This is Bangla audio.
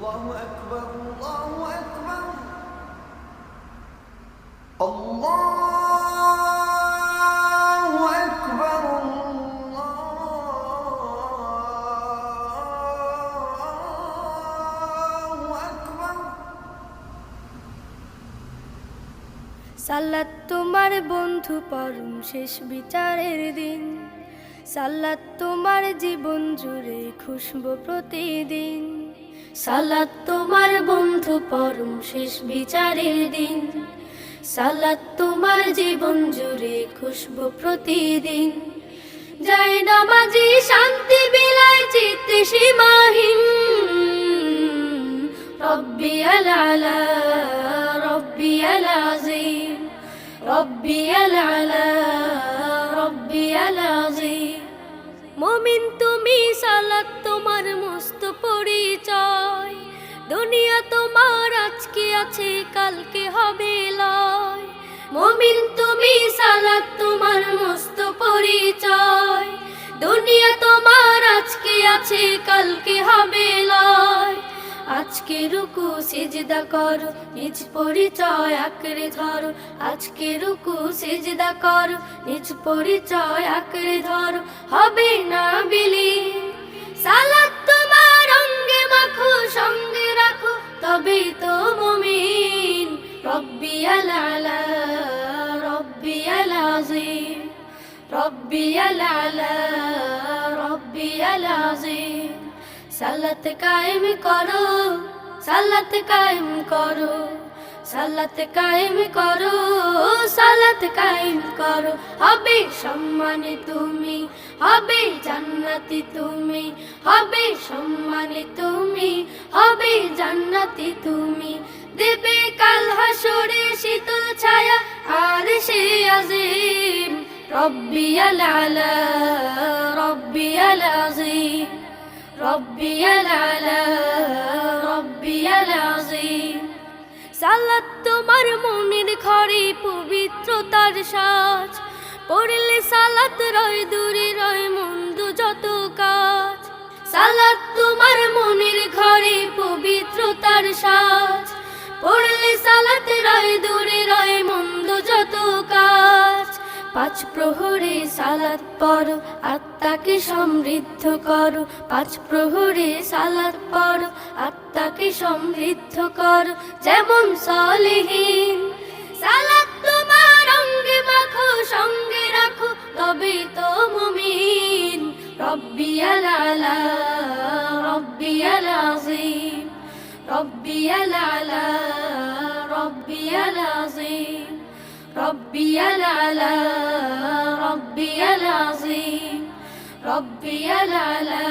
الله أكبر الله أكبر الله أكبر الله أكبر সালাত তোমার বন্ধু পরম শেষ বিচারের দিন, সালাত তোমার জীবন জুড়ে খুশবু প্রতিদিন। সালাত তোমার বন্ধু পরম শেষ বিচারের দিন, সালাত তোমার জীবন জুড়ে খুশবু প্রতিদিন। যায় নামাজি শান্তি বিলায় চিত্তে সীমাহীন, রব্বিয়াল আলা রব্বিয়াল আযীম, রব্বিয়াল আলা রব্বিয়াল আযীম। মুমিন তুমি সালাত তোমার মস্ত পরিচয়, দুনিয়া তোমার আজকে আছে কালকে হবে লয়। মুমিন তুমি সালাত তোমার মস্ত পরিচয়, দুনিয়া তোমার আজকে আছে কালকে হবে লয়। আজকে রুকু সিজদা করো, নিজ পরিচয় আঁকড়ে ধরো। আজকে রুকু সিজদা করো, নিজ পরিচয় আঁকড়ে ধরো, হবে না বিলীন। সালাত তোমার অঙ্গে মাখো, সঙ্গে রাখো, তবেই তো মুমিন। রব্বিয়াল আলা রব্বিয়াল আযীম, রব্বিয়াল আলা রব্বিয়াল আযীম। সালাত কায়েম করো, সালাত কায়েম করো, সালাত কায়েম করো, সালাত কায়েম করো। হবে সম্মানে তুমি, হবে জান্নাতি তুমি, হবে সম্মানে তুমি, হবে জান্নাতি তুমি। দেবে কাল হাসরে শীতল ছায়া আরশে আজিম। রব্বিয়াল আলা রব্বিয়াল আযীম, রব্বিয়াল আলা রব্বিয়াল আযীম। সালাত তোমার মনের ঘরে পবিত্রতার সাজ, পড়লে সালাত রয় দূরে রয় মন্দ যত কাজ। সালাত তোমার মনের ঘরে পবিত্রতার সাজ, পড়লে সালাত রয় দূরে রয় মন্দ যত কাজ। পাঁচ প্রহরে সালাত পড়ো, আত্মাকে সমৃদ্ধ করো। পাঁচ প্রহরে সালাত পড়ো, আত্মাকে সমৃদ্ধ করো, যেমন সালেহীন। সালাত তোমার অঙ্গে মাখো, সঙ্গে রাখো, তবেই তো মুমিন। রব্বিয়াল আলা রব্বিয়াল আযীম, রব্বিয়াল আলা রব্বিয়াল আযীম, রব্বিয়াল আলা রব্বিয়াল আযীম, রব্বিয়াল আলা